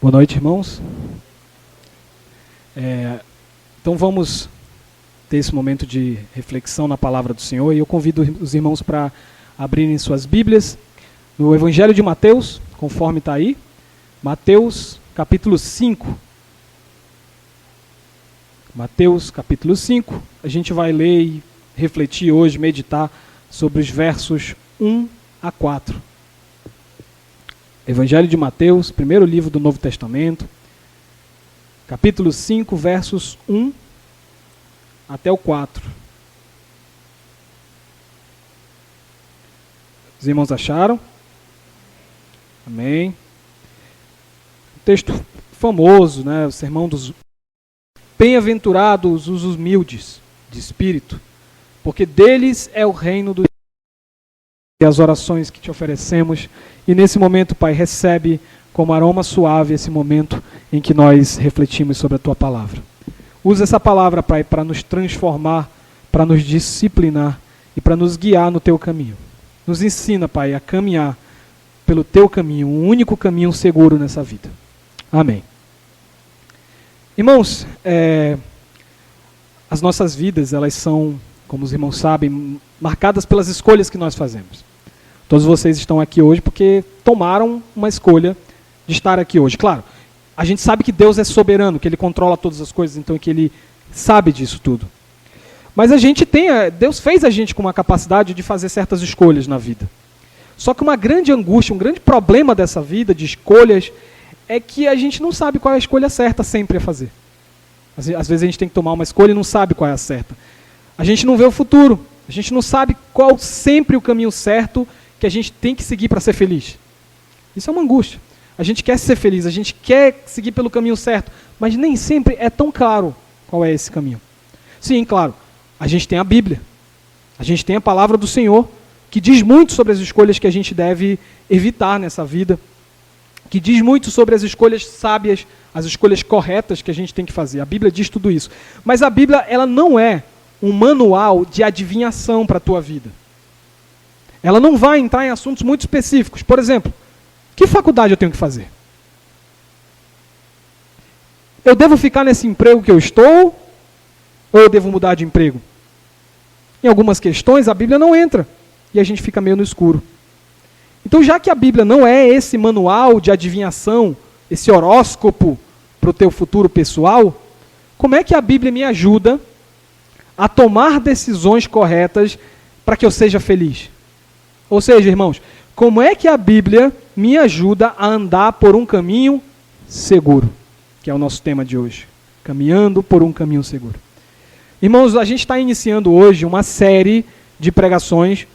Boa noite, irmãos. Então vamos ter esse momento de reflexão na palavra do Senhor e eu convido os irmãos para abrirem suas Bíblias no Evangelho de Mateus, conforme está aí, Mateus capítulo 5. Mateus capítulo 5, a gente vai ler e refletir hoje, meditar sobre os versos 1 a 4. Evangelho de Mateus, primeiro livro do Novo Testamento, capítulo 5, versos 1 até o 4. Os irmãos acharam? Amém. Texto famoso, né? O sermão dos bem-aventurados os humildes de espírito, porque deles é o reino do e as orações que te oferecemos. E nesse momento, Pai, recebe como aroma suave esse momento em que nós refletimos sobre a Tua palavra. Usa essa palavra, Pai, para nos transformar, para nos disciplinar e para nos guiar no Teu caminho. Nos ensina, Pai, a caminhar pelo Teu caminho, um único caminho seguro nessa vida. Amém. Irmãos, as nossas vidas, elas são, como os irmãos sabem, marcadas pelas escolhas que nós fazemos. Todos vocês estão aqui hoje porque tomaram uma escolha de estar aqui hoje. Claro, a gente sabe que Deus é soberano, que Ele controla todas as coisas, então que Ele sabe disso tudo. Mas Deus fez a gente com uma capacidade de fazer certas escolhas na vida. Só que uma grande angústia, um grande problema dessa vida de escolhas é que a gente não sabe qual é a escolha certa sempre a fazer. Às vezes a gente tem que tomar uma escolha e não sabe qual é a certa. A gente não vê o futuro, a gente não sabe qual sempre o caminho certo que a gente tem que seguir para ser feliz. Isso é uma angústia. A gente quer ser feliz, a gente quer seguir pelo caminho certo, mas nem sempre é tão claro qual é esse caminho. Sim, claro, a gente tem a Bíblia, a gente tem a palavra do Senhor, que diz muito sobre as escolhas que a gente deve evitar nessa vida, que diz muito sobre as escolhas sábias, as escolhas corretas que a gente tem que fazer. A Bíblia diz tudo isso. Mas a Bíblia, ela não é um manual de adivinhação para a tua vida. Ela não vai entrar em assuntos muito específicos. Por exemplo, que faculdade eu tenho que fazer? Eu devo ficar nesse emprego que eu estou? Ou eu devo mudar de emprego? Em algumas questões, a Bíblia não entra. E a gente fica meio no escuro. Então, já que a Bíblia não é esse manual de adivinhação, esse horóscopo para o teu futuro pessoal, como é que a Bíblia me ajuda a tomar decisões corretas para que eu seja feliz? Ou seja, irmãos, como é que a Bíblia me ajuda a andar por um caminho seguro? Que é o nosso tema de hoje. Caminhando por um caminho seguro. Irmãos, a gente está iniciando hoje uma série de pregações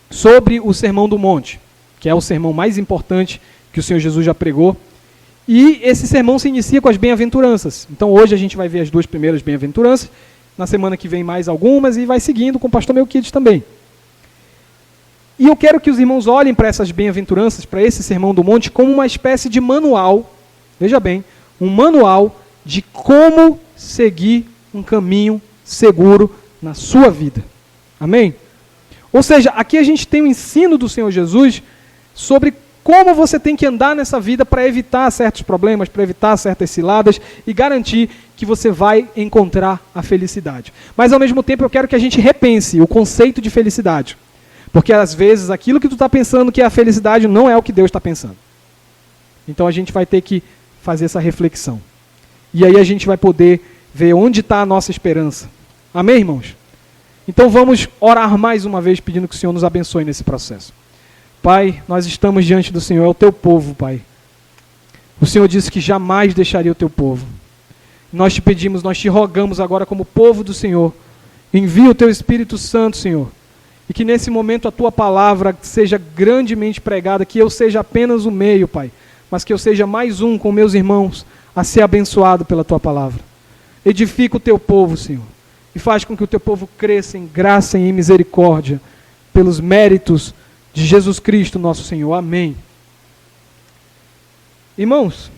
sobre o Sermão do Monte, que é o sermão mais importante que o Senhor Jesus já pregou. E esse sermão se inicia com as bem-aventuranças. Então hoje a gente vai ver as duas primeiras bem-aventuranças, na semana que vem mais algumas, e vai seguindo com o pastor Melquiades também. E eu quero que os irmãos olhem para essas bem-aventuranças, para esse Sermão do Monte, como uma espécie de manual, veja bem, um manual de como seguir um caminho seguro na sua vida. Amém? Ou seja, aqui a gente tem o ensino do Senhor Jesus sobre como você tem que andar nessa vida para evitar certos problemas, para evitar certas ciladas e garantir que você vai encontrar a felicidade. Mas ao mesmo tempo eu quero que a gente repense o conceito de felicidade. Porque às vezes aquilo que tu está pensando que é a felicidade não é o que Deus está pensando. Então a gente vai ter que fazer essa reflexão. E aí a gente vai poder ver onde está a nossa esperança. Amém, irmãos? Então vamos orar mais uma vez pedindo que o Senhor nos abençoe nesse processo. Pai, nós estamos diante do Senhor, é o teu povo, Pai. O Senhor disse que jamais deixaria o teu povo. Nós te pedimos, nós te rogamos agora como povo do Senhor, envia o teu Espírito Santo, Senhor, e que nesse momento a tua palavra seja grandemente pregada, que eu seja apenas o meio, Pai, mas que eu seja mais um com meus irmãos a ser abençoado pela tua palavra. Edifica o teu povo, Senhor, e faz com que o teu povo cresça em graça e em misericórdia, pelos méritos de Jesus Cristo, nosso Senhor. Amém. Irmãos,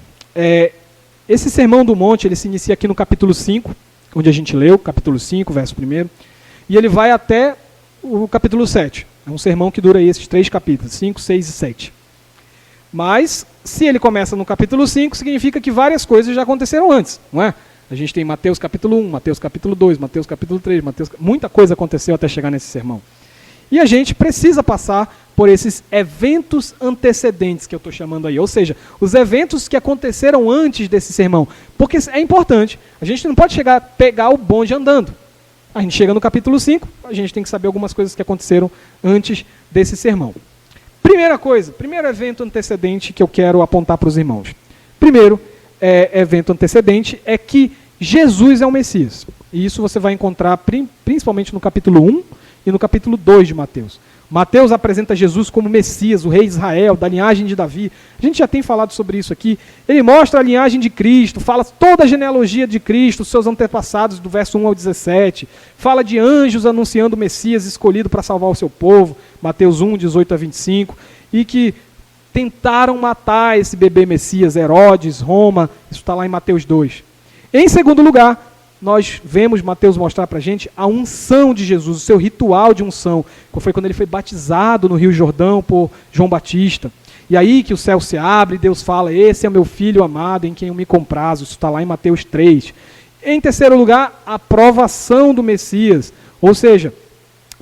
esse Sermão do Monte, ele se inicia aqui no capítulo 5, onde a gente leu, capítulo 5, verso 1, e ele vai até o capítulo 7. É um sermão que dura aí esses 3 capítulos, 5, 6 e 7. Mas, se ele começa no capítulo 5, significa que várias coisas já aconteceram antes, não é? A gente tem Mateus capítulo 1, Mateus capítulo 2, Mateus capítulo 3, muita coisa aconteceu até chegar nesse sermão. E a gente precisa passar por esses eventos antecedentes que eu estou chamando aí, ou seja, os eventos que aconteceram antes desse sermão, porque é importante, a gente não pode pegar o bonde andando. A gente chega no capítulo 5, a gente tem que saber algumas coisas que aconteceram antes desse sermão. Primeiro evento antecedente que eu quero apontar para os irmãos. Primeiro evento antecedente é que Jesus é o Messias. E isso você vai encontrar principalmente no capítulo 1 e no capítulo 2 de Mateus. Mateus apresenta Jesus como Messias, o rei de Israel, da linhagem de Davi. A gente já tem falado sobre isso aqui. Ele mostra a linhagem de Cristo, fala toda a genealogia de Cristo, seus antepassados, do verso 1 ao 17. Fala de anjos anunciando o Messias escolhido para salvar o seu povo, Mateus 1, 18 a 25. E que tentaram matar esse bebê Messias, Herodes, Roma, isso está lá em Mateus 2. Em segundo lugar, nós vemos Mateus mostrar para a gente a unção de Jesus, o seu ritual de unção, que foi quando ele foi batizado no Rio Jordão por João Batista. E aí que o céu se abre e Deus fala, esse é o meu filho amado em quem eu me comprazo, isso está lá em Mateus 3. Em terceiro lugar, a provação do Messias, ou seja,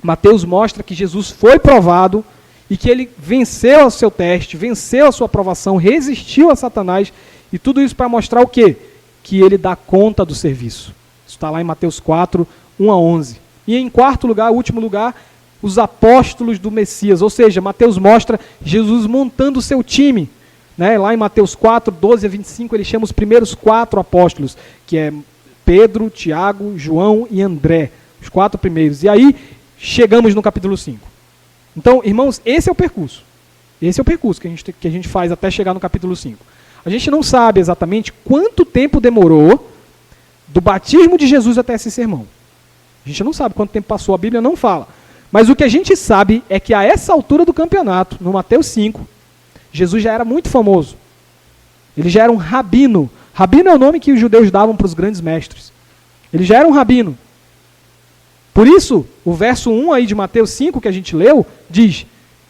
Mateus mostra que Jesus foi provado e que ele venceu o seu teste, venceu a sua provação, resistiu a Satanás, e tudo isso para mostrar o quê? Que ele dá conta do serviço. Isso está lá em Mateus 4, 1 a 11. E em quarto lugar, último lugar, os apóstolos do Messias. Ou seja, Mateus mostra Jesus montando o seu time. Né? Lá em Mateus 4, 12 a 25, ele chama os primeiros 4 apóstolos, que é Pedro, Tiago, João e André. Os 4 primeiros. E aí, chegamos no capítulo 5. Então, irmãos, esse é o percurso. Esse é o percurso que a gente faz até chegar no capítulo 5. A gente não sabe exatamente quanto tempo demorou do batismo de Jesus até esse sermão. A gente não sabe quanto tempo passou, a Bíblia não fala. Mas o que a gente sabe é que a essa altura do campeonato, no Mateus 5, Jesus já era muito famoso. Ele já era um rabino. Rabino é o nome que os judeus davam para os grandes mestres. Ele já era um rabino. Por isso, o verso 1 aí de Mateus 5, que a gente leu, diz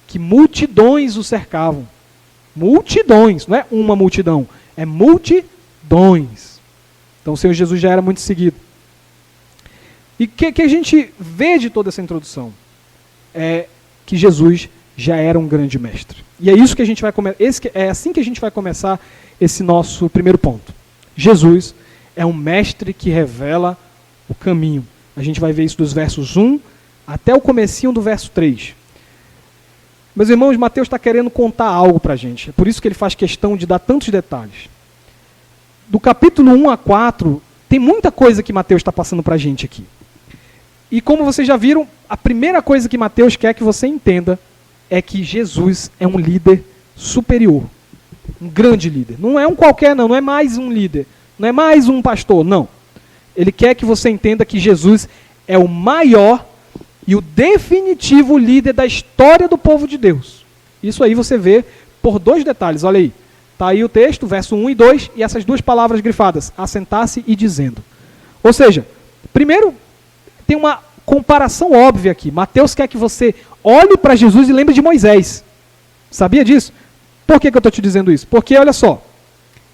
que multidões o cercavam. Multidões, não é uma multidão, é multidões. Então o Senhor Jesus já era muito seguido. E o que a gente vê de toda essa introdução? É que Jesus já era um grande mestre. E é isso que a gente vai é assim que a gente vai começar esse nosso primeiro ponto. Jesus é um mestre que revela o caminho. A gente vai ver isso dos versos 1 até o comecinho do verso 3. Meus irmãos, Mateus está querendo contar algo para a gente. É por isso que ele faz questão de dar tantos detalhes. Do capítulo 1 a 4, tem muita coisa que Mateus está passando para a gente aqui. E como vocês já viram, a primeira coisa que Mateus quer que você entenda é que Jesus é um líder superior. Um grande líder. Não é um qualquer, não é mais um líder. Não é mais um pastor, não. Ele quer que você entenda que Jesus é o maior e o definitivo líder da história do povo de Deus. Isso aí você vê por 2 detalhes, olha aí. Está aí o texto, verso 1 e 2, e essas 2 palavras grifadas, assentar-se e dizendo. Ou seja, primeiro, tem uma comparação óbvia aqui. Mateus quer que você olhe para Jesus e lembre de Moisés. Sabia disso? Por que eu estou te dizendo isso? Porque, olha só,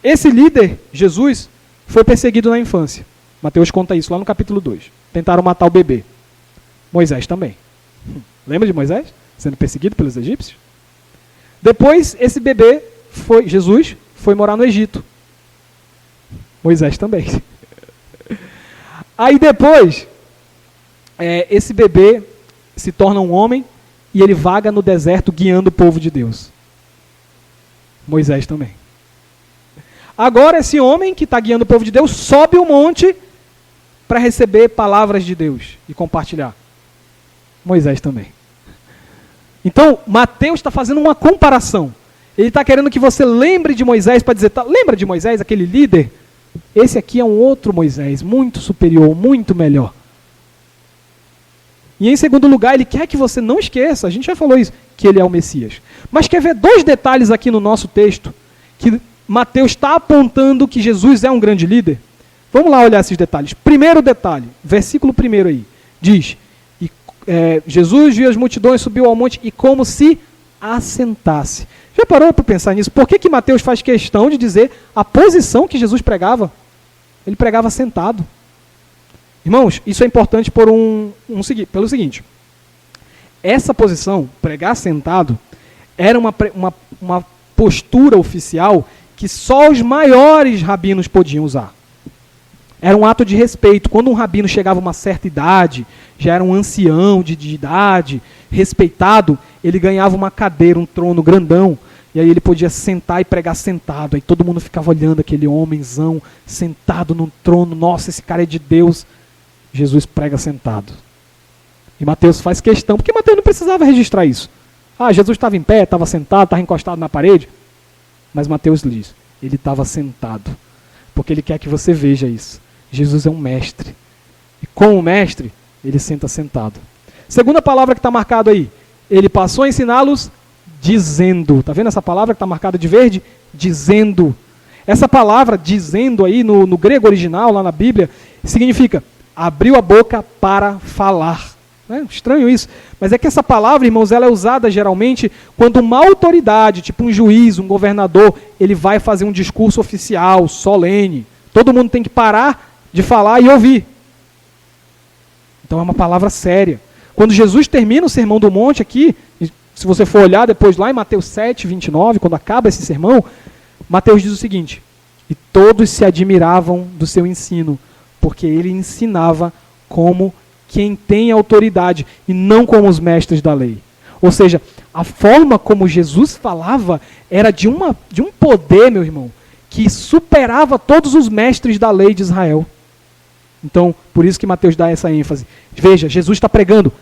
esse líder, Jesus, foi perseguido na infância. Mateus conta isso lá no capítulo 2. Tentaram matar o bebê. Moisés também. Lembra de Moisés sendo perseguido pelos egípcios? Depois, esse bebê, Jesus, foi morar no Egito. Moisés também. Aí depois, esse bebê se torna um homem e ele vaga no deserto guiando o povo de Deus. Moisés também. Agora esse homem que está guiando o povo de Deus sobe o monte para receber palavras de Deus e compartilhar. Moisés também. Então, Mateus está fazendo uma comparação. Ele está querendo que você lembre de Moisés para dizer, lembra de Moisés, aquele líder? Esse aqui é um outro Moisés, muito superior, muito melhor. E em segundo lugar, ele quer que você não esqueça, a gente já falou isso, que ele é o Messias. Mas quer ver 2 detalhes aqui no nosso texto, que Mateus está apontando que Jesus é um grande líder? Vamos lá olhar esses detalhes. Primeiro detalhe, versículo 1 aí, diz, Jesus viu as multidões, subiu ao monte e como se assentasse. Já parou para pensar nisso? Por que Mateus faz questão de dizer a posição que Jesus pregava? Ele pregava sentado. Irmãos, isso é importante pelo seguinte. Essa posição, pregar sentado, era uma postura oficial que só os maiores rabinos podiam usar. Era um ato de respeito. Quando um rabino chegava a uma certa idade, já era um ancião de idade, respeitado, ele ganhava uma cadeira, um trono grandão, e aí ele podia sentar e pregar sentado. Aí todo mundo ficava olhando aquele homenzão sentado num trono. Nossa, esse cara é de Deus. Jesus prega sentado. E Mateus faz questão, porque Mateus não precisava registrar isso. Jesus estava em pé, estava sentado, estava encostado na parede. Mas Mateus diz, ele estava sentado, porque ele quer que você veja isso. Jesus é um mestre. E como mestre, ele senta sentado. Segunda palavra que está marcada aí. Ele passou a ensiná-los dizendo. Está vendo essa palavra que está marcada de verde? Dizendo. Essa palavra, dizendo aí, no grego original, lá na Bíblia, significa abriu a boca para falar. É estranho isso. Mas é que essa palavra, irmãos, ela é usada geralmente quando uma autoridade, tipo um juiz, um governador, ele vai fazer um discurso oficial, solene. Todo mundo tem que parar de falar e ouvir. Então é uma palavra séria. Quando Jesus termina o Sermão do Monte aqui, se você for olhar depois lá em Mateus 7, 29, quando acaba esse sermão, Mateus diz o seguinte: e todos se admiravam do seu ensino, porque ele ensinava como quem tem autoridade e não como os mestres da lei. Ou seja, a forma como Jesus falava era de um poder, meu irmão, que superava todos os mestres da lei de Israel. Então, por isso que Mateus dá essa ênfase. Veja, Jesus está pregando.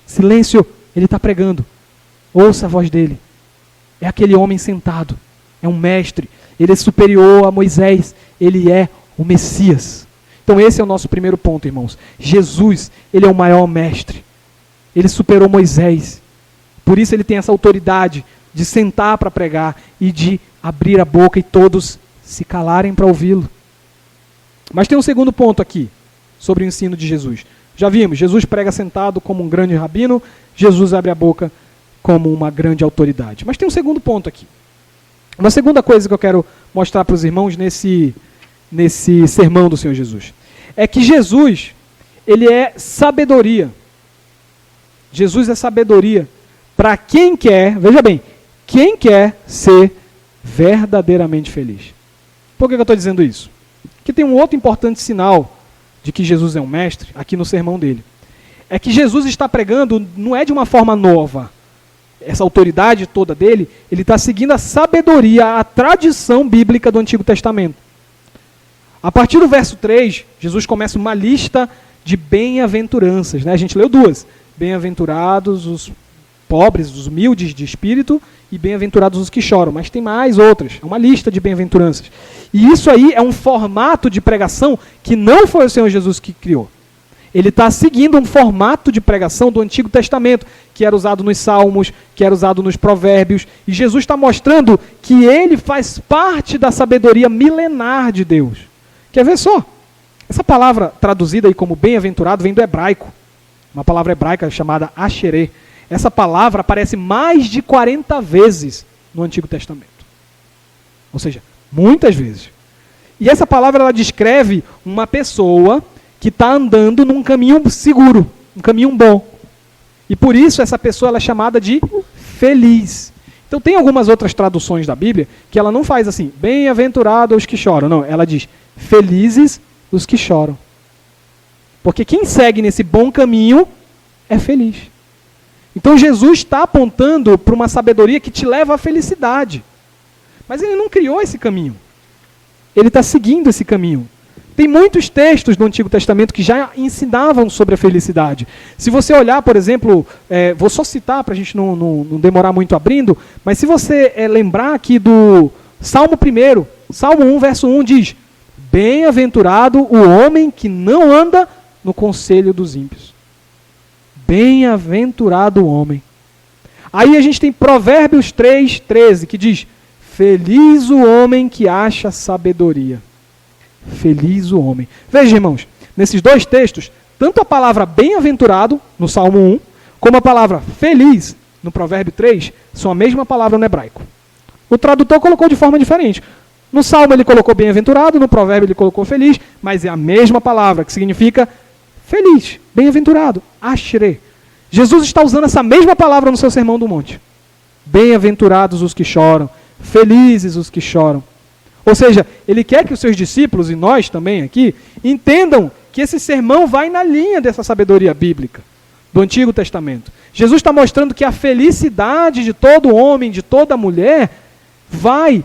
Silêncio, ele está pregando. Ouça a voz dele. É aquele homem sentado. É um mestre. Ele é superior a Moisés. Ele é o Messias. Então esse é o nosso primeiro ponto, irmãos. Jesus, ele é o maior mestre. Ele superou Moisés. Por isso ele tem essa autoridade de sentar para pregar e de abrir a boca e todos se calarem para ouvi-lo. Mas tem um segundo ponto aqui, sobre o ensino de Jesus. Já vimos, Jesus prega sentado como um grande rabino, Jesus abre a boca como uma grande autoridade. Mas tem um segundo ponto aqui. Uma segunda coisa que eu quero mostrar para os irmãos nesse sermão do Senhor Jesus. É que Jesus, ele é sabedoria. Jesus é sabedoria para quem quer, veja bem, quem quer ser verdadeiramente feliz. Por que eu estou dizendo isso? Porque tem um outro importante sinal de que Jesus é um mestre, aqui no sermão dele. É que Jesus está pregando, não é de uma forma nova. Essa autoridade toda dele, ele está seguindo a sabedoria, a tradição bíblica do Antigo Testamento. A partir do verso 3, Jesus começa uma lista de bem-aventuranças. Né? A gente leu duas. Bem-aventurados os pobres, os humildes de espírito, e bem-aventurados os que choram. Mas tem mais outras. É uma lista de bem-aventuranças. E isso aí é um formato de pregação que não foi o Senhor Jesus que criou. Ele está seguindo um formato de pregação do Antigo Testamento, que era usado nos Salmos, que era usado nos Provérbios. E Jesus está mostrando que ele faz parte da sabedoria milenar de Deus. Quer ver só? Essa palavra traduzida aí como bem-aventurado vem do hebraico. Uma palavra hebraica chamada asherê. Essa palavra aparece mais de 40 vezes no Antigo Testamento. Ou seja, muitas vezes. E essa palavra ela descreve uma pessoa que está andando num caminho seguro, um caminho bom. E por isso essa pessoa ela é chamada de feliz. Então tem algumas outras traduções da Bíblia que ela não faz assim, bem-aventurado os que choram. Não, ela diz, felizes os que choram. Porque quem segue nesse bom caminho é feliz. Então Jesus está apontando para uma sabedoria que te leva à felicidade. Mas ele não criou esse caminho. Ele está seguindo esse caminho. Tem muitos textos do Antigo Testamento que já ensinavam sobre a felicidade. Se você olhar, por exemplo, vou só citar para a gente não demorar muito abrindo, mas se você lembrar aqui do Salmo 1, Salmo 1, verso 1 diz, bem-aventurado o homem que não anda no conselho dos ímpios. Bem-aventurado o homem. Aí a gente tem Provérbios 3, 13, que diz, feliz o homem que acha sabedoria. Feliz o homem. Veja, irmãos, nesses dois textos, tanto a palavra bem-aventurado, no Salmo 1, como a palavra feliz, no Provérbio 3, são a mesma palavra no hebraico. O tradutor colocou de forma diferente. No Salmo ele colocou bem-aventurado, no Provérbio ele colocou feliz, mas é a mesma palavra, que significa feliz, bem-aventurado, ashrei. Jesus está usando essa mesma palavra no seu Sermão do Monte. Bem-aventurados os que choram, felizes os que choram. Ou seja, ele quer que os seus discípulos, e nós também aqui, entendam que esse sermão vai na linha dessa sabedoria bíblica do Antigo Testamento. Jesus está mostrando que a felicidade de todo homem, de toda mulher, vai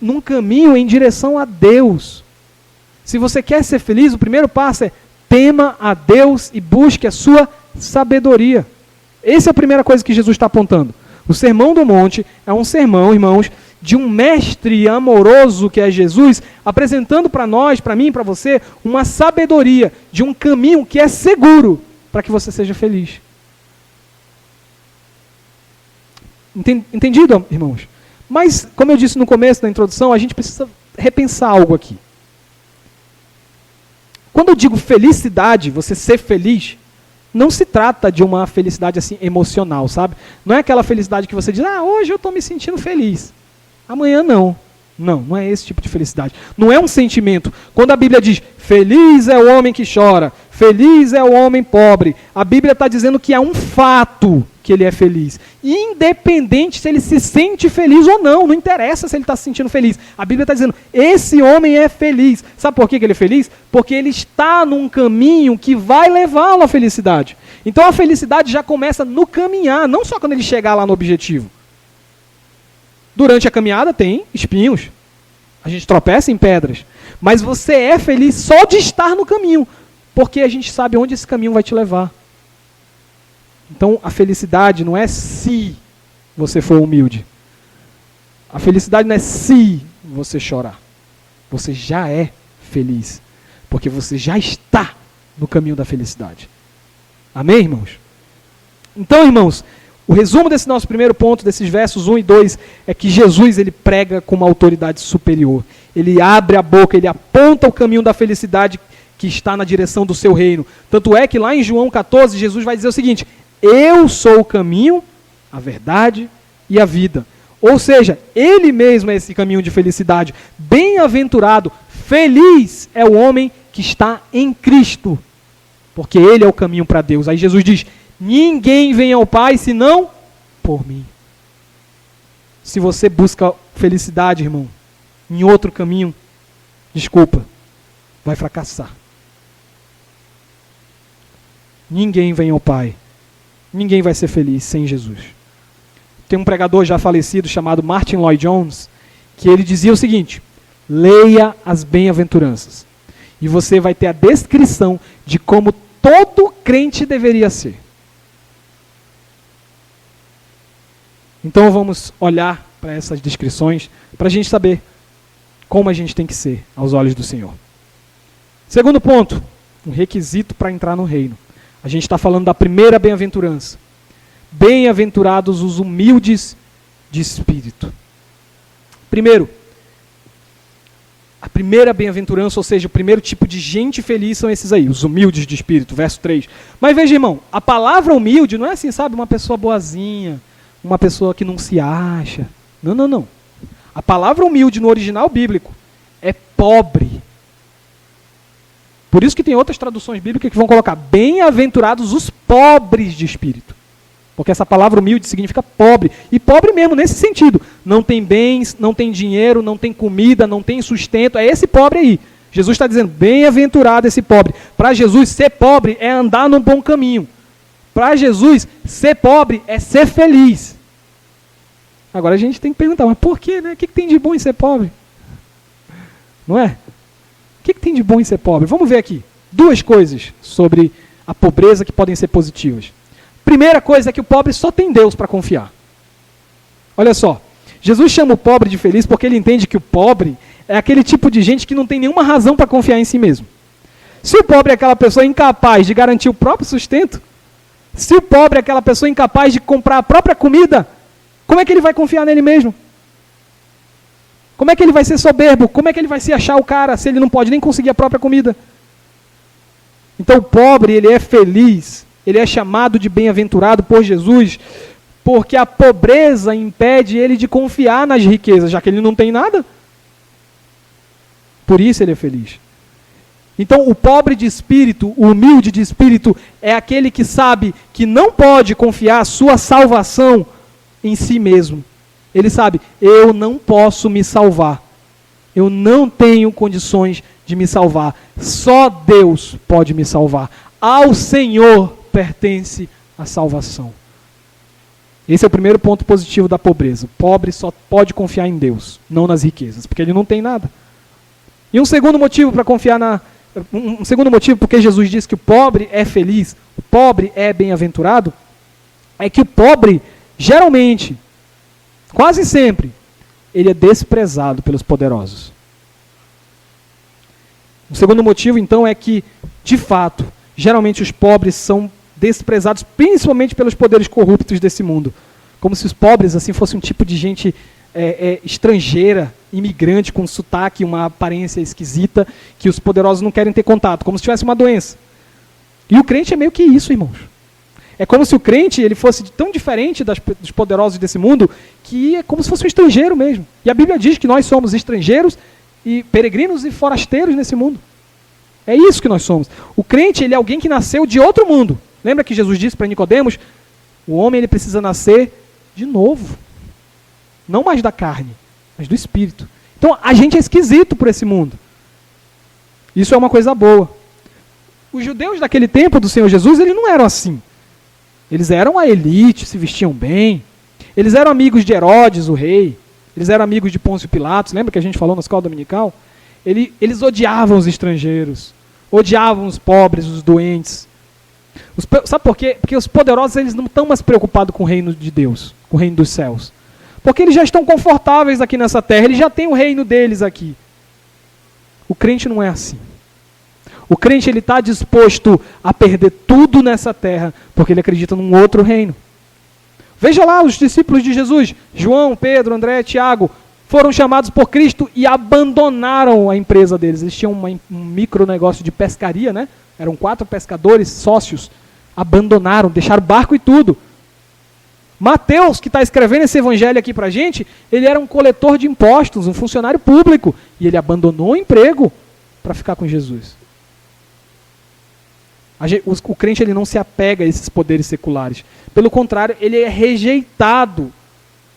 num caminho em direção a Deus. Se você quer ser feliz, o primeiro passo é tema a Deus e busque a sua sabedoria. Essa é a primeira coisa que Jesus está apontando. O Sermão do Monte é um sermão, irmãos, de um mestre amoroso que é Jesus, apresentando para nós, para mim e para você, uma sabedoria de um caminho que é seguro para que você seja feliz. Entendido, irmãos? Mas, como eu disse no começo da introdução, a gente precisa repensar algo aqui. Quando eu digo felicidade, você ser feliz, não se trata de uma felicidade assim emocional, sabe? Não é aquela felicidade que você diz, hoje eu estou me sentindo feliz. Amanhã não. Não é esse tipo de felicidade. Não é um sentimento. Quando a Bíblia diz, feliz é o homem que chora, feliz é o homem pobre, a Bíblia está dizendo que é um fato que ele é feliz. Independente se ele se sente feliz ou não, não interessa se ele está se sentindo feliz. A Bíblia está dizendo, esse homem é feliz. Sabe por que ele é feliz? Porque ele está num caminho que vai levá-lo à felicidade. Então a felicidade já começa no caminhar, não só quando ele chegar lá no objetivo. Durante a caminhada tem espinhos. A gente tropeça em pedras. Mas você é feliz só de estar no caminho. Porque a gente sabe onde esse caminho vai te levar. Então a felicidade não é se você for humilde. A felicidade não é se você chorar. Você já é feliz. Porque você já está no caminho da felicidade. Amém, irmãos? Então, irmãos, o resumo desse nosso primeiro ponto, desses versos 1 e 2, é que Jesus ele prega com uma autoridade superior. Ele abre a boca, ele aponta o caminho da felicidade que está na direção do seu reino. Tanto é que lá em João 14, Jesus vai dizer o seguinte, eu sou o caminho, a verdade e a vida. Ou seja, ele mesmo é esse caminho de felicidade. Bem-aventurado, feliz é o homem que está em Cristo, porque ele é o caminho para Deus. Aí Jesus diz, ninguém vem ao Pai senão por mim. Se você busca felicidade, irmão, em outro caminho, desculpa, vai fracassar. Ninguém vem ao Pai. Ninguém vai ser feliz sem Jesus. Tem um pregador já falecido chamado Martin Lloyd-Jones, que ele dizia o seguinte, leia as bem-aventuranças, e você vai ter a descrição de como todo crente deveria ser. Então vamos olhar para essas descrições, para a gente saber como a gente tem que ser aos olhos do Senhor. Segundo ponto, um requisito para entrar no reino. A gente está falando da primeira bem-aventurança. Bem-aventurados os humildes de espírito. Primeiro, a primeira bem-aventurança, ou seja, o primeiro tipo de gente feliz são esses aí, os humildes de espírito, verso 3. Mas veja, irmão, a palavra humilde não é assim, sabe, uma pessoa boazinha, uma pessoa que não se acha. Não. A palavra humilde no original bíblico é pobre. Por isso que tem outras traduções bíblicas que vão colocar bem-aventurados os pobres de espírito. Porque essa palavra humilde significa pobre. E pobre mesmo, nesse sentido. Não tem bens, não tem dinheiro, não tem comida, não tem sustento. É esse pobre aí. Jesus está dizendo, bem-aventurado esse pobre. Para Jesus, ser pobre é andar num bom caminho. Para Jesus, ser pobre é ser feliz. Agora a gente tem que perguntar, mas por quê, né? O que tem de bom em ser pobre? Não é? O que tem de bom em ser pobre? Vamos ver aqui. Duas coisas sobre a pobreza que podem ser positivas. Primeira coisa é que o pobre só tem Deus para confiar. Olha só. Jesus chama o pobre de feliz porque ele entende que o pobre é aquele tipo de gente que não tem nenhuma razão para confiar em si mesmo. Se o pobre é aquela pessoa incapaz de garantir o próprio sustento, se o pobre é aquela pessoa incapaz de comprar a própria comida, como é que ele vai confiar nele mesmo? Como é que ele vai ser soberbo? Como é que ele vai se achar o cara se ele não pode nem conseguir a própria comida? Então o pobre, ele é feliz, ele é chamado de bem-aventurado por Jesus, Porque a pobreza impede ele de confiar nas riquezas, já que ele não tem nada. Por isso ele é feliz. Então, o pobre de espírito, o humilde de espírito, é aquele que sabe que não pode confiar a sua salvação em si mesmo. Ele sabe, eu não posso me salvar. Eu não tenho condições de me salvar. Só Deus pode me salvar. Ao Senhor pertence a salvação. Esse é o primeiro ponto positivo da pobreza. O pobre só pode confiar em Deus, não nas riquezas, porque ele não tem nada. E um segundo motivo para confiar um segundo motivo porque Jesus diz que o pobre é feliz, o pobre é bem-aventurado, é que o pobre, geralmente, quase sempre, ele é desprezado pelos poderosos. O segundo motivo, então, é que, de fato, geralmente os pobres são desprezados, principalmente pelos poderes corruptos desse mundo. Como se os pobres assim fossem um tipo de gente estrangeira, imigrante, com sotaque, uma aparência esquisita, que os poderosos não querem ter contato, como se tivesse uma doença. E o crente é meio que isso, irmãos. É como se o crente ele fosse tão diferente dos poderosos desse mundo, que é como se fosse um estrangeiro mesmo. E a Bíblia diz que nós somos estrangeiros, e peregrinos e forasteiros nesse mundo. É isso que nós somos. O crente ele é alguém que nasceu de outro mundo. Lembra que Jesus disse para Nicodemos? O homem ele precisa nascer de novo. Não mais da carne, mas do Espírito. Então a gente é esquisito por esse mundo. Isso é uma coisa boa. Os judeus daquele tempo do Senhor Jesus, eles não eram assim. Eles eram a elite, se vestiam bem. Eles eram amigos de Herodes, o rei. Eles eram amigos de Pôncio Pilatos. Lembra que a gente falou na escola dominical? Eles odiavam os estrangeiros. Odiavam os pobres, os doentes. Sabe por quê? Porque os poderosos eles não estão mais preocupados com o reino de Deus, com o reino dos céus. Porque eles já estão confortáveis aqui nessa terra, eles já têm o reino deles aqui. O crente não é assim. O crente ele está disposto a perder tudo nessa terra, porque ele acredita num outro reino. Veja lá os discípulos de Jesus, João, Pedro, André, Tiago, foram chamados por Cristo e abandonaram a empresa deles. Eles tinham um micro negócio de pescaria, né? Eram 4 pescadores sócios. Abandonaram, deixaram o barco e tudo. Mateus, que está escrevendo esse evangelho aqui para a gente, ele era um coletor de impostos, um funcionário público. E ele abandonou o emprego para ficar com Jesus. O crente ele não se apega a esses poderes seculares. Pelo contrário, ele é rejeitado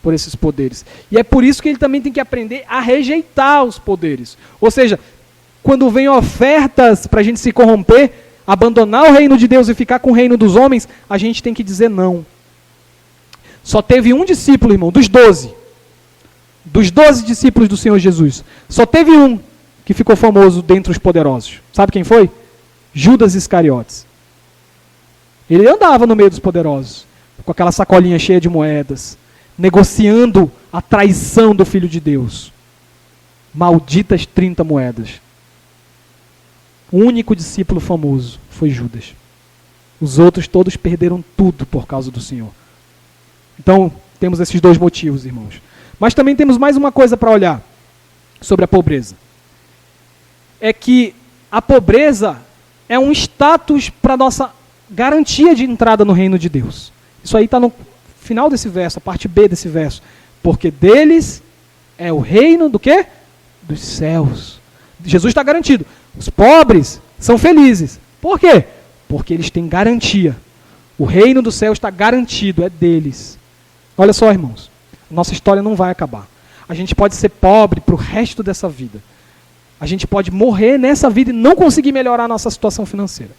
por esses poderes. E é por isso que ele também tem que aprender a rejeitar os poderes. Ou seja, quando vem ofertas para a gente se corromper, abandonar o reino de Deus e ficar com o reino dos homens, a gente tem que dizer não. Só teve um discípulo, irmão, dos 12 discípulos do Senhor Jesus, só teve um que ficou famoso dentre os poderosos. Sabe quem foi? Judas Iscariotes. Ele andava no meio dos poderosos, com aquela sacolinha cheia de moedas, negociando a traição do Filho de Deus. Malditas 30 moedas. O único discípulo famoso foi Judas. Os outros todos perderam tudo por causa do Senhor. Então, temos esses 2 motivos, irmãos. Mas também temos mais uma coisa para olhar sobre a pobreza. É que a pobreza é um status para a nossa garantia de entrada no reino de Deus. Isso aí está no final desse verso, a parte B desse verso. Porque deles é o reino do quê? Dos céus. Jesus está garantido. Os pobres são felizes. Por quê? Porque eles têm garantia. O reino do céu está garantido, é deles. Olha só, irmãos. Nossa história não vai acabar. A gente pode ser pobre para o resto dessa vida. A gente pode morrer nessa vida e não conseguir melhorar a nossa situação financeira.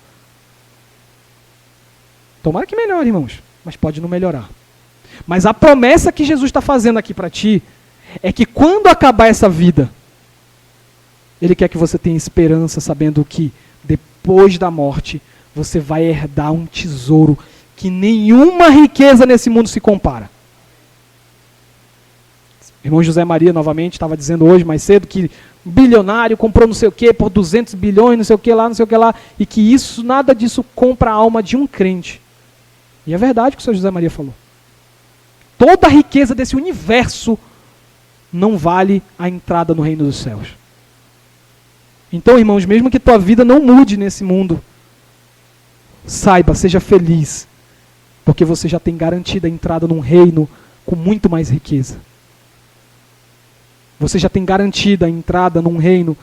Tomara que melhore, irmãos. Mas pode não melhorar. Mas a promessa que Jesus está fazendo aqui para ti é que quando acabar essa vida, Ele quer que você tenha esperança, sabendo que depois da morte você vai herdar um tesouro que nenhuma riqueza nesse mundo se compara. O irmão José Maria, novamente, estava dizendo hoje, mais cedo, que um bilionário comprou não sei o que por 200 bilhões, não sei o que lá, e que isso, nada disso compra a alma de um crente. E é verdade o que o senhor José Maria falou. Toda a riqueza desse universo não vale a entrada no reino dos céus. Então, irmãos, mesmo que tua vida não mude nesse mundo, saiba, seja feliz, Porque você já tem garantida a entrada num reino com muito mais riqueza. Você já tem garantida a entrada num reino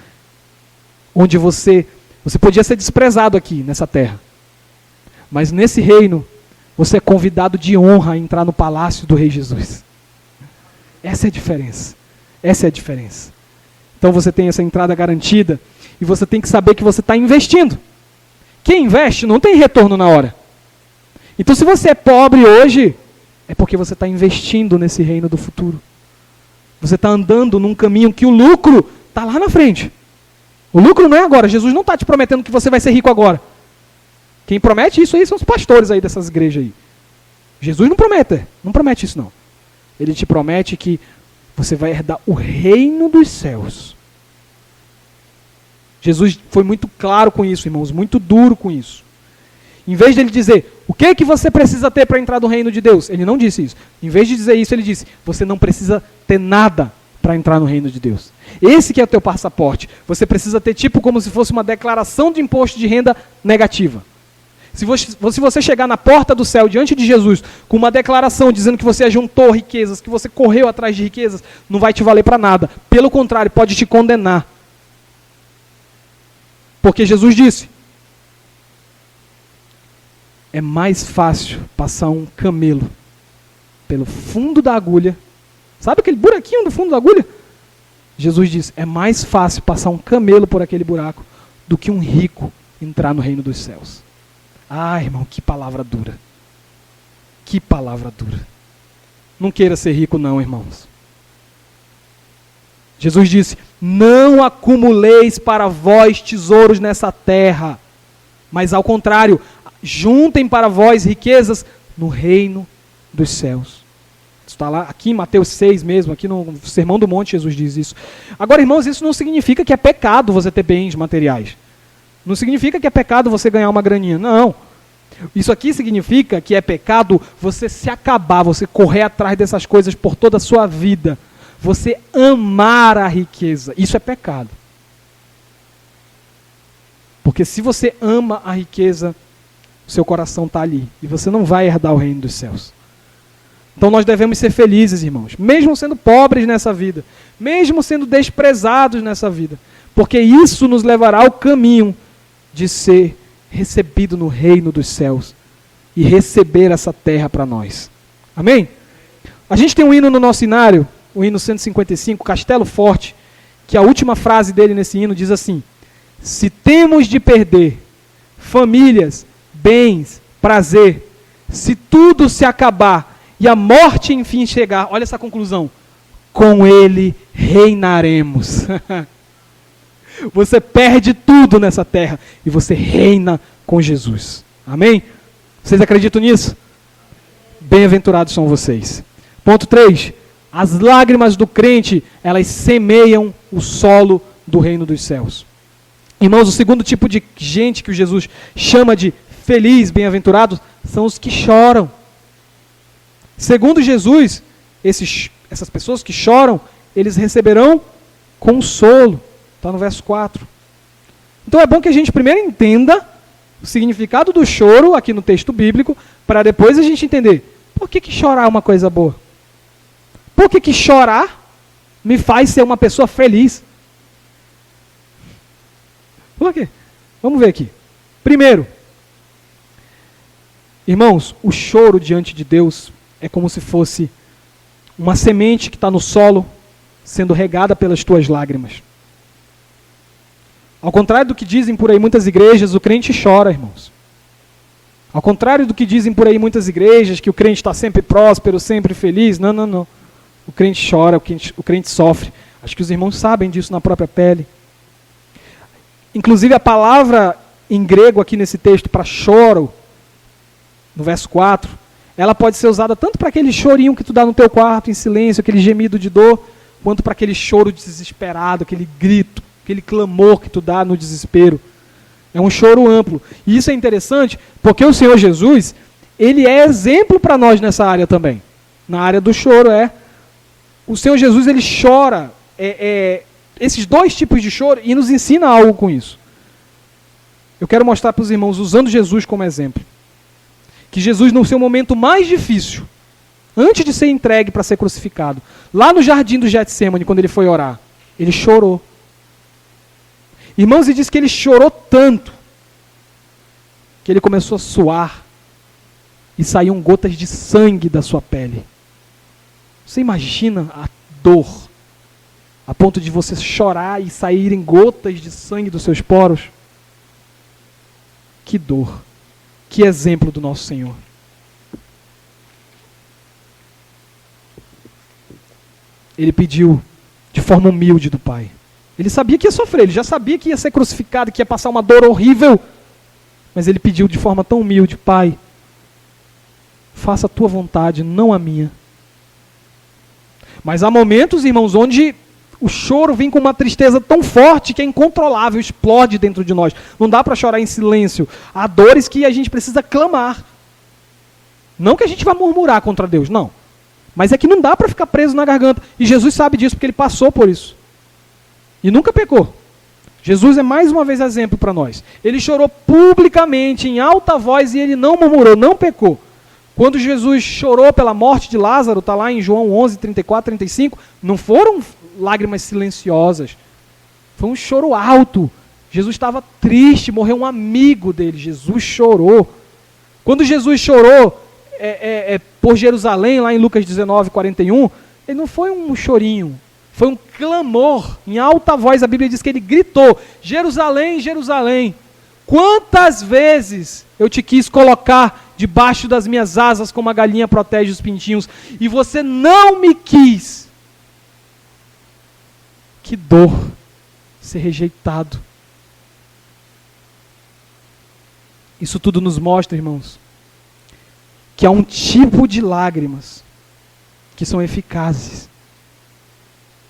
onde você podia ser desprezado aqui nessa terra. Mas nesse reino, você é convidado de honra a entrar no palácio do Rei Jesus. Essa é a diferença. Essa é a diferença. Então você tem essa entrada garantida e você tem que saber que você está investindo. Quem investe não tem retorno na hora. Então se você é pobre hoje, é porque você está investindo nesse reino do futuro. Você está andando num caminho que o lucro está lá na frente. O lucro não é agora. Jesus não está te prometendo que você vai ser rico agora. Quem promete isso aí são os pastores aí dessas igrejas aí. Jesus não promete isso não. Ele te promete que você vai herdar o reino dos céus. Jesus foi muito claro com isso, irmãos, muito duro com isso. Em vez de ele dizer, o que é que você precisa ter para entrar no reino de Deus? Ele não disse isso. Em vez de dizer isso, ele disse, você não precisa ter nada para entrar no reino de Deus. Esse que é o teu passaporte. Você precisa ter tipo como se fosse uma declaração de imposto de renda negativa. Se você chegar na porta do céu diante de Jesus com uma declaração dizendo que você ajuntou riquezas, que você correu atrás de riquezas, não vai te valer para nada. Pelo contrário, pode te condenar. Porque Jesus disse, é mais fácil passar um camelo pelo fundo da agulha. Sabe aquele buraquinho do fundo da agulha? Jesus disse, é mais fácil passar um camelo por aquele buraco do que um rico entrar no reino dos céus. Ah, irmão, que palavra dura. Que palavra dura. Não queira ser rico não, irmãos. Jesus disse, não acumuleis para vós tesouros nessa terra, mas ao contrário, juntem para vós riquezas no reino dos céus. Isso está lá aqui em Mateus 6 mesmo, aqui no Sermão do Monte Jesus diz isso. Agora, irmãos, isso não significa que é pecado você ter bens materiais. Não significa que é pecado você ganhar uma graninha, não. Isso aqui significa que é pecado você se acabar, você correr atrás dessas coisas por toda a sua vida. Você amar a riqueza, isso é pecado. Porque se você ama a riqueza, seu coração está ali. E você não vai herdar o reino dos céus. Então nós devemos ser felizes, irmãos. Mesmo sendo pobres nessa vida. Mesmo sendo desprezados nessa vida. Porque isso nos levará ao caminho de ser recebido no reino dos céus. E receber essa terra para nós. Amém? A gente tem um hino no nosso inário, o hino 155, Castelo Forte, que a última frase dele nesse hino diz assim: se temos de perder famílias, bens, prazer, se tudo se acabar e a morte enfim chegar, olha essa conclusão, com ele reinaremos. Você perde tudo nessa terra e você reina com Jesus. Amém? Vocês acreditam nisso? Bem-aventurados são vocês. Ponto 3. As lágrimas do crente, elas semeiam o solo do reino dos céus. Irmãos, o segundo tipo de gente que Jesus chama de feliz, bem-aventurado, são os que choram. Segundo Jesus, essas pessoas que choram, eles receberão consolo. Está no verso 4. Então é bom que a gente primeiro entenda o significado do choro aqui no texto bíblico, para depois a gente entender por que chorar é uma coisa boa. Por que chorar me faz ser uma pessoa feliz? Por quê? Vamos ver aqui. Primeiro, irmãos, o choro diante de Deus é como se fosse uma semente que está no solo, sendo regada pelas tuas lágrimas. Ao contrário do que dizem por aí muitas igrejas, o crente chora, irmãos. Ao contrário do que dizem por aí muitas igrejas, que o crente está sempre próspero, sempre feliz. Não, não, não. O crente chora, o crente sofre. Acho que os irmãos sabem disso na própria pele. Inclusive a palavra em grego aqui nesse texto para choro, no verso 4, ela pode ser usada tanto para aquele chorinho que tu dá no teu quarto em silêncio, aquele gemido de dor, quanto para aquele choro desesperado, aquele grito, aquele clamor que tu dá no desespero. É um choro amplo. E isso é interessante porque o Senhor Jesus, ele é exemplo para nós nessa área também. Na área do choro o Senhor Jesus, ele chora esses dois tipos de choro e nos ensina algo com isso. Eu quero mostrar para os irmãos usando Jesus como exemplo. que Jesus, no seu momento mais difícil, antes de ser entregue para ser crucificado, lá no jardim do Getsêmani, quando ele foi orar, ele chorou. Irmãos, e diz que ele chorou tanto, que ele começou a suar, e saíam gotas de sangue da sua pele. Você imagina a dor, a ponto de você chorar e saírem gotas de sangue dos seus poros? Que dor, que exemplo do nosso Senhor. Ele pediu de forma humilde do Pai. Ele sabia que ia sofrer, ele já sabia que ia ser crucificado, que ia passar uma dor horrível. Mas ele pediu de forma tão humilde: Pai, faça a tua vontade, não a minha. Mas há momentos, irmãos, onde o choro vem com uma tristeza tão forte que é incontrolável, explode dentro de nós. Não dá para chorar em silêncio. Há dores que a gente precisa clamar. Não que a gente vá murmurar contra Deus, não. Mas é que não dá para ficar preso na garganta. E Jesus sabe disso, porque ele passou por isso. E nunca pecou. Jesus é mais uma vez exemplo para nós. Ele chorou publicamente, em alta voz, e ele não murmurou, não pecou. Quando Jesus chorou pela morte de Lázaro, está lá em João 11, 34, 35, não foram lágrimas silenciosas. Foi um choro alto. Jesus estava triste, morreu um amigo dele. Jesus chorou. Quando Jesus chorou por Jerusalém, lá em Lucas 19, 41, ele não foi um chorinho. Foi um clamor, em alta voz. A Bíblia diz que ele gritou: Jerusalém, Jerusalém, quantas vezes eu te quis colocar debaixo das minhas asas como a galinha protege os pintinhos, e você não me quis. Que dor ser rejeitado. Isso tudo nos mostra, irmãos, que há um tipo de lágrimas que são eficazes.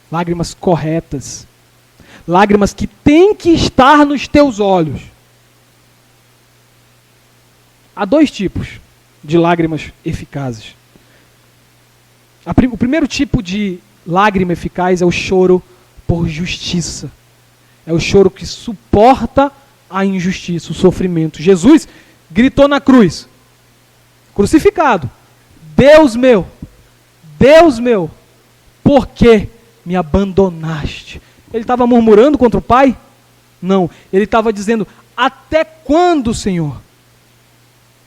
Lágrimas corretas. Lágrimas que têm que estar nos teus olhos. Há dois tipos de lágrimas eficazes. O primeiro tipo de lágrima eficaz é o choro por justiça. É o choro que suporta a injustiça, o sofrimento. Jesus gritou na cruz, crucificado: Deus meu, por que me abandonaste? Ele estava murmurando contra o Pai? Não, ele estava dizendo: até quando, Senhor,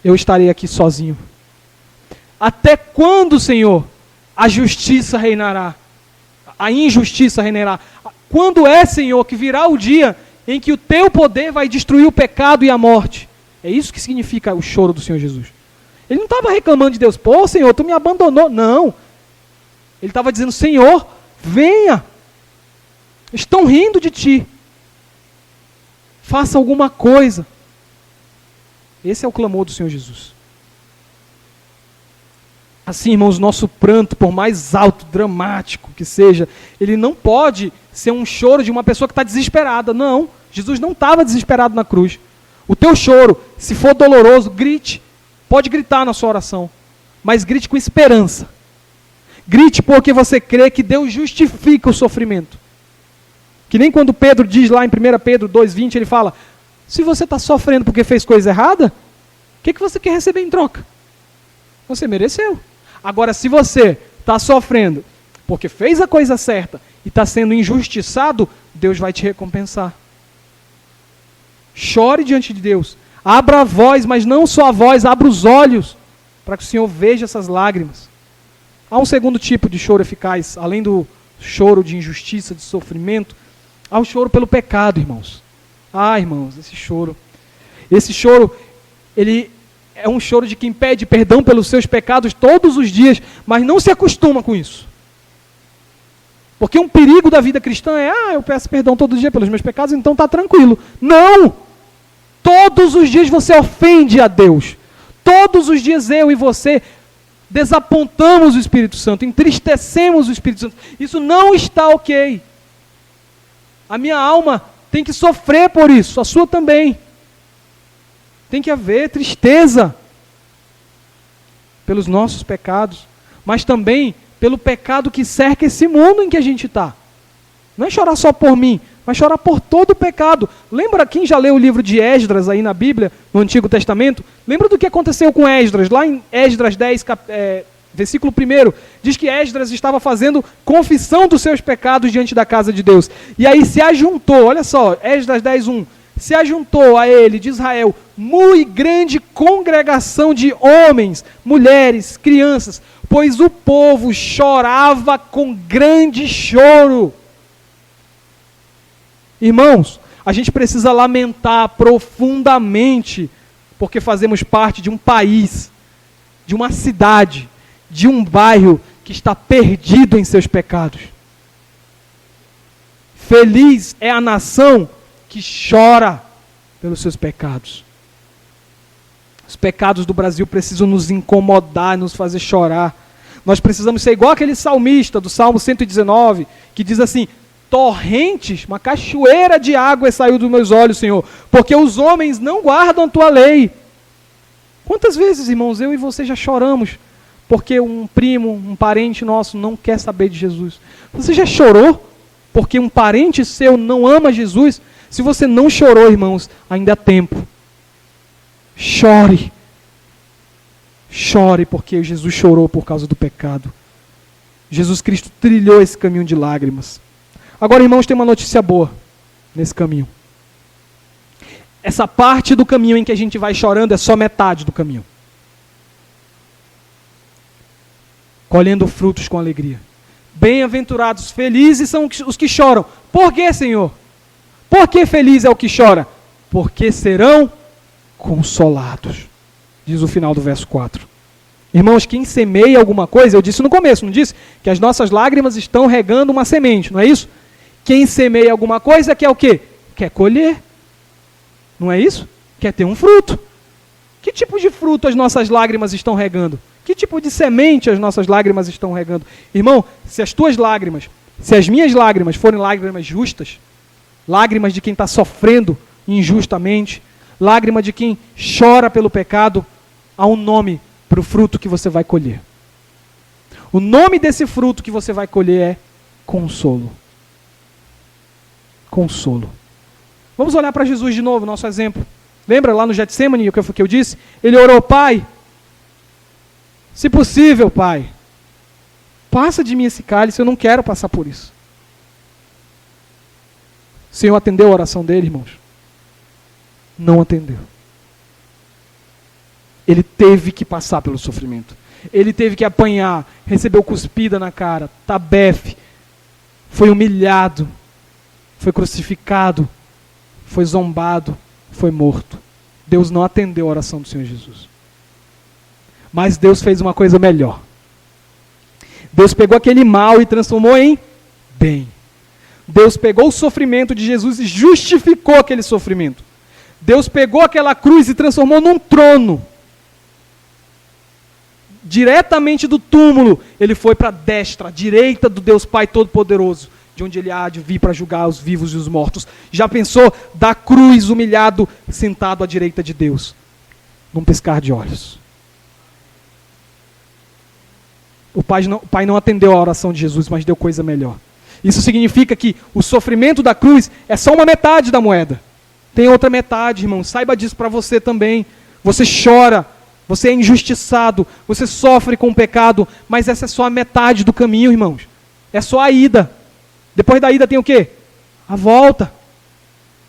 eu estarei aqui sozinho? Até quando, Senhor, a justiça reinará? A injustiça reinará? Quando é, Senhor, que virá o dia em que o teu poder vai destruir o pecado e a morte? É isso que significa o choro do Senhor Jesus. Ele não estava reclamando de Deus: pô, Senhor, tu me abandonou. Não. Ele estava dizendo: Senhor, venha. Estão rindo de ti. Faça alguma coisa. Esse é o clamor do Senhor Jesus. Assim, irmãos, nosso pranto, por mais alto, dramático que seja, ele não pode ser um choro de uma pessoa que está desesperada. Não, Jesus não estava desesperado na cruz. O teu choro, se for doloroso, grite. Pode gritar na sua oração, mas grite com esperança. Grite porque você crê que Deus justifica o sofrimento. Que nem quando Pedro diz lá em 1 Pedro 2,20, ele fala: se você está sofrendo porque fez coisa errada, o que você quer receber em troca? Você mereceu. Agora, se você está sofrendo porque fez a coisa certa e está sendo injustiçado, Deus vai te recompensar. Chore diante de Deus. Abra a voz, mas não só a voz, abra os olhos, para que o Senhor veja essas lágrimas. Há um segundo tipo de choro eficaz, além do choro de injustiça, de sofrimento, há o choro pelo pecado, irmãos. Ah, irmãos, esse choro, ele é um choro de quem pede perdão pelos seus pecados todos os dias, mas não se acostuma com isso. Porque um perigo da vida cristã é: eu peço perdão todo dia pelos meus pecados, então está tranquilo. Não! Todos os dias você ofende a Deus. Todos os dias eu e você desapontamos o Espírito Santo, entristecemos o Espírito Santo. Isso não está ok. A minha alma tem que sofrer por isso, a sua também. Tem que haver tristeza pelos nossos pecados, mas também pelo pecado que cerca esse mundo em que a gente está. Não é chorar só por mim, mas chorar por todo o pecado. Lembra, quem já leu o livro de Esdras aí na Bíblia, no Antigo Testamento? Lembra do que aconteceu com Esdras? Lá em Esdras 10, versículo 1, diz que Esdras estava fazendo confissão dos seus pecados diante da casa de Deus. E aí se ajuntou, olha só, Esdras 10:1, se ajuntou a ele, de Israel, muito grande congregação de homens, mulheres, crianças, pois o povo chorava com grande choro. Irmãos, a gente precisa lamentar profundamente, porque fazemos parte de um país, de uma cidade, de um bairro que está perdido em seus pecados. Feliz é a nação que chora pelos seus pecados. Os pecados do Brasil precisam nos incomodar, nos fazer chorar. Nós precisamos ser igual aquele salmista do Salmo 119, que diz assim: torrentes, uma cachoeira de água saiu dos meus olhos, Senhor, porque os homens não guardam a tua lei. Quantas vezes, irmãos, eu e você já choramos porque um primo, um parente nosso não quer saber de Jesus? Você já chorou porque um parente seu não ama Jesus? Se você não chorou, irmãos, ainda há tempo. Chore. Chore, porque Jesus chorou por causa do pecado. Jesus Cristo trilhou esse caminho de lágrimas. Agora, irmãos, tem uma notícia boa nesse caminho. Essa parte do caminho em que a gente vai chorando é só metade do caminho. Colhendo frutos com alegria. Bem-aventurados, felizes são os que choram. Por quê, Senhor? Por que feliz é o que chora? Porque serão consolados. Diz o final do verso 4. Irmãos, quem semeia alguma coisa, eu disse no começo, não disse? Que as nossas lágrimas estão regando uma semente, não é isso? Quem semeia alguma coisa quer o quê? Quer colher. Não é isso? Quer ter um fruto. Que tipo de fruto as nossas lágrimas estão regando? Que tipo de semente as nossas lágrimas estão regando? Irmão, se as tuas lágrimas, se as minhas lágrimas forem lágrimas justas, lágrimas de quem está sofrendo injustamente, lágrima de quem chora pelo pecado, há um nome para o fruto que você vai colher. O nome desse fruto que você vai colher é consolo. Consolo. Vamos olhar para Jesus de novo, nosso exemplo. Lembra lá no Getsemane, o que eu disse? Ele orou: Pai, se possível, Pai, passa de mim esse cálice, eu não quero passar por isso. O Senhor atendeu a oração dele, irmãos? Não atendeu. Ele teve que passar pelo sofrimento. Ele teve que apanhar, recebeu cuspida na cara, tabefe, foi humilhado, foi crucificado, foi zombado, foi morto. Deus não atendeu a oração do Senhor Jesus. Mas Deus fez uma coisa melhor. Deus pegou aquele mal e transformou em bem. Deus pegou o sofrimento de Jesus e justificou aquele sofrimento. Deus pegou aquela cruz e transformou num trono. Diretamente do túmulo, ele foi para a destra, a direita do Deus Pai Todo-Poderoso, de onde ele há de vir para julgar os vivos e os mortos. Já pensou? Da cruz, humilhado, sentado à direita de Deus, num piscar de olhos. O Pai não atendeu a oração de Jesus, mas deu coisa melhor. Isso significa que o sofrimento da cruz é só uma metade da moeda. Tem outra metade, irmão. Saiba disso para você também. Você chora, você é injustiçado, você sofre com o pecado, mas essa é só a metade do caminho, irmãos. É só a ida. Depois da ida tem o quê? A volta.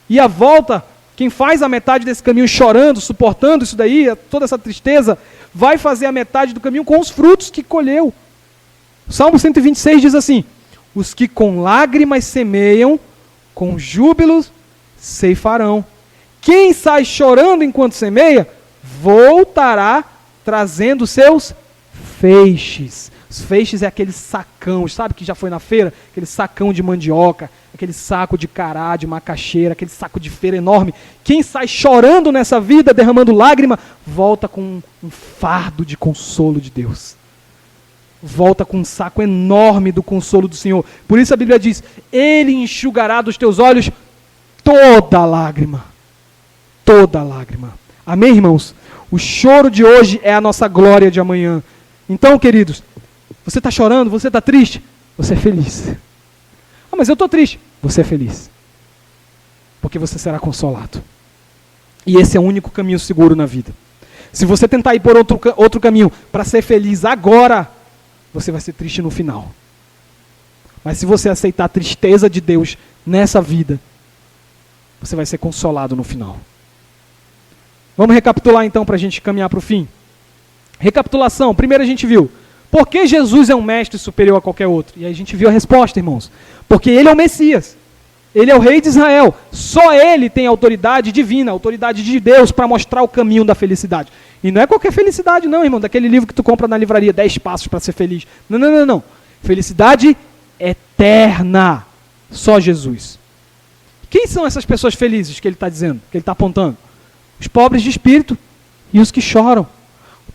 E a volta, quem faz a metade desse caminho chorando, suportando isso daí, toda essa tristeza, vai fazer a metade do caminho com os frutos que colheu. O Salmo 126 diz assim: os que com lágrimas semeiam, com júbilos ceifarão. Quem sai chorando enquanto semeia, voltará trazendo seus feixes. Os feixes é aquele sacão, sabe que já foi na feira? Aquele sacão de mandioca, aquele saco de cará, de macaxeira, aquele saco de feira enorme. Quem sai chorando nessa vida, derramando lágrima, volta com um fardo de consolo de Deus. Volta com um saco enorme do consolo do Senhor. Por isso a Bíblia diz: Ele enxugará dos teus olhos toda lágrima. Toda lágrima. Amém, irmãos? O choro de hoje é a nossa glória de amanhã. Então, queridos, você está chorando, você está triste, você é feliz. Ah, mas eu estou triste. Você é feliz. Porque você será consolado. E esse é o único caminho seguro na vida. Se você tentar ir por outro caminho para ser feliz agora, você vai ser triste no final. Mas se você aceitar a tristeza de Deus nessa vida, você vai ser consolado no final. Vamos recapitular então para a gente caminhar para o fim. Recapitulação, primeiro a gente viu, por que Jesus é um mestre superior a qualquer outro? E aí a gente viu a resposta, irmãos. Porque ele é o Messias. Ele é o rei de Israel. Só ele tem autoridade divina, autoridade de Deus para mostrar o caminho da felicidade. E não é qualquer felicidade não, irmão. Daquele livro que tu compra na livraria, 10 passos para ser feliz. Não, não, não, não. Felicidade eterna. Só Jesus. Quem são essas pessoas felizes que ele está dizendo, que ele está apontando? Os pobres de espírito e os que choram.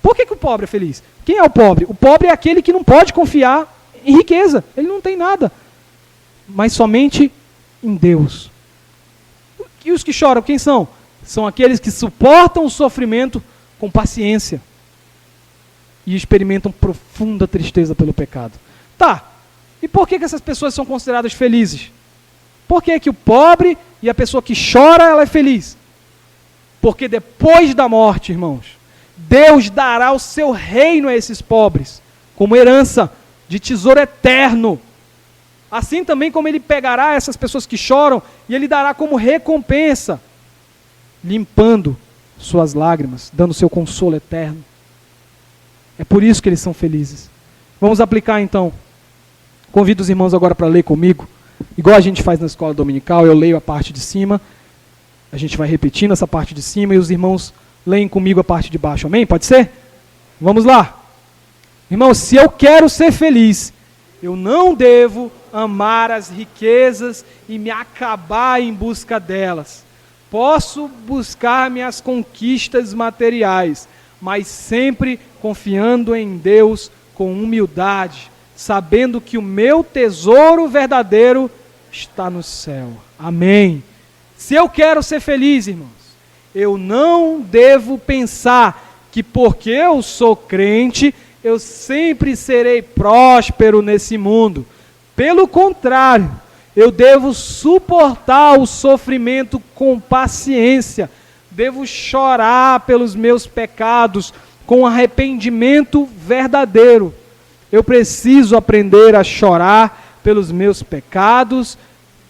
Por que o pobre é feliz? Quem é o pobre? O pobre é aquele que não pode confiar em riqueza. Ele não tem nada. Mas somente em Deus. E os que choram, quem são? São aqueles que suportam o sofrimento com paciência e experimentam profunda tristeza pelo pecado. Tá, e por que essas pessoas são consideradas felizes? Por que o pobre e a pessoa que chora, ela é feliz? Porque depois da morte, irmãos, Deus dará o seu reino a esses pobres, como herança de tesouro eterno. Assim também como ele pegará essas pessoas que choram e ele dará como recompensa, limpando suas lágrimas, dando seu consolo eterno. É por isso que eles são felizes. Vamos aplicar então. Convido os irmãos agora para ler comigo. Igual a gente faz na escola dominical, eu leio a parte de cima, a gente vai repetindo essa parte de cima e os irmãos leem comigo a parte de baixo. Amém? Pode ser? Vamos lá. Irmãos, se eu quero ser feliz, eu não devo amar as riquezas e me acabar em busca delas. Posso buscar minhas conquistas materiais, mas sempre confiando em Deus com humildade, sabendo que o meu tesouro verdadeiro está no céu. Amém. Se eu quero ser feliz, irmãos, eu não devo pensar que porque eu sou crente, eu sempre serei próspero nesse mundo. Pelo contrário, eu devo suportar o sofrimento com paciência. Devo chorar pelos meus pecados com arrependimento verdadeiro. Eu preciso aprender a chorar pelos meus pecados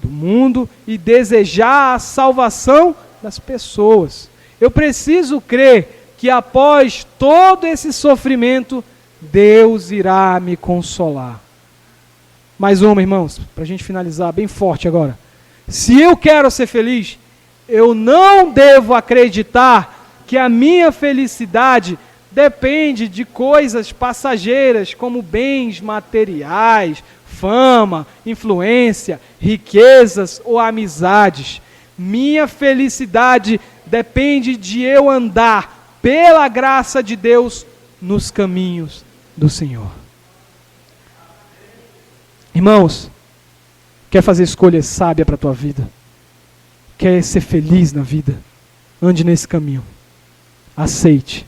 do mundo e desejar a salvação das pessoas. Eu preciso crer que após todo esse sofrimento, Deus irá me consolar. Mais uma, irmãos, para a gente finalizar bem forte agora. Se eu quero ser feliz, eu não devo acreditar que a minha felicidade depende de coisas passageiras, como bens materiais, fama, influência, riquezas ou amizades. Minha felicidade depende de eu andar pela graça de Deus nos caminhos do Senhor. Irmãos, quer fazer escolha sábia para a tua vida? Quer ser feliz na vida? Ande nesse caminho. Aceite.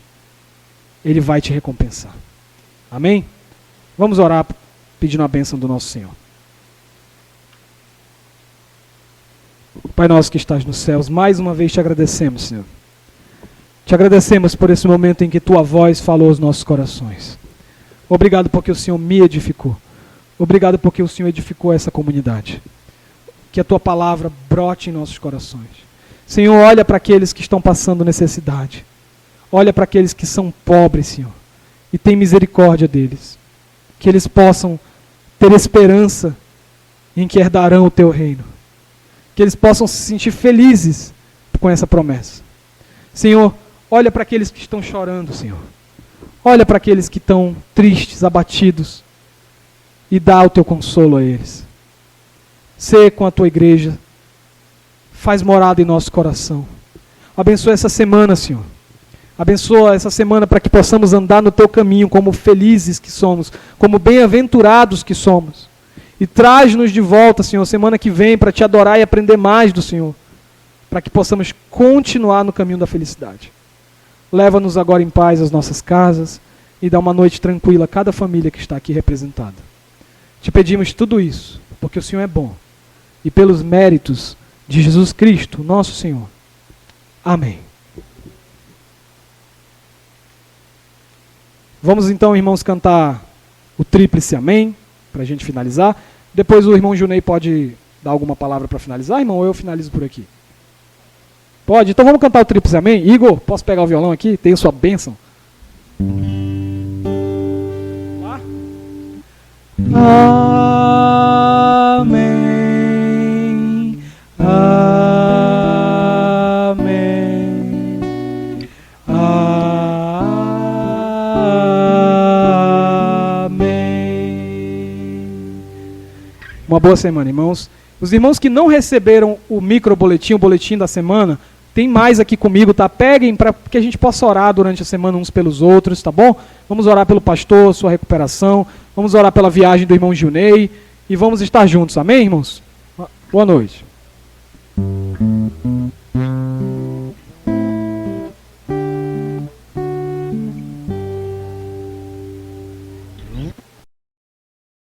Ele vai te recompensar. Amém? Vamos orar pedindo a bênção do nosso Senhor. Pai nosso que estás nos céus, mais uma vez te agradecemos, Senhor. Te agradecemos por esse momento em que tua voz falou aos nossos corações. Obrigado porque o Senhor me edificou. Obrigado porque o Senhor edificou essa comunidade. Que a tua palavra brote em nossos corações. Senhor, olha para aqueles que estão passando necessidade. Olha para aqueles que são pobres, Senhor. E tem misericórdia deles. Que eles possam ter esperança em que herdarão o teu reino. Que eles possam se sentir felizes com essa promessa. Senhor, olha para aqueles que estão chorando, Senhor. Olha para aqueles que estão tristes, abatidos. E dá o teu consolo a eles. Sê com a tua igreja. Faz morada em nosso coração. Abençoa essa semana, Senhor. Abençoa essa semana para que possamos andar no teu caminho como felizes que somos, como bem-aventurados que somos. E traz-nos de volta, Senhor, semana que vem para te adorar e aprender mais do Senhor. Para que possamos continuar no caminho da felicidade. Leva-nos agora em paz às nossas casas e dá uma noite tranquila a cada família que está aqui representada. Te pedimos tudo isso, porque o Senhor é bom e pelos méritos de Jesus Cristo, nosso Senhor. Amém. Vamos então, irmãos, cantar o tríplice amém, para a gente finalizar. Depois o irmão Junei pode dar alguma palavra para finalizar, irmão, ou eu finalizo por aqui? Pode? Então vamos cantar o tríplice amém. Igor, posso pegar o violão aqui? Tenho sua bênção. Lá. Amém. Amém. Amém. Uma boa semana, irmãos. Os irmãos que não receberam o microboletim, o boletim da semana, tem mais aqui comigo, tá? Peguem para que a gente possa orar durante a semana uns pelos outros, tá bom? Vamos orar pelo pastor, sua recuperação. Vamos orar pela viagem do irmão Gilney. E vamos estar juntos, amém, irmãos? Boa noite.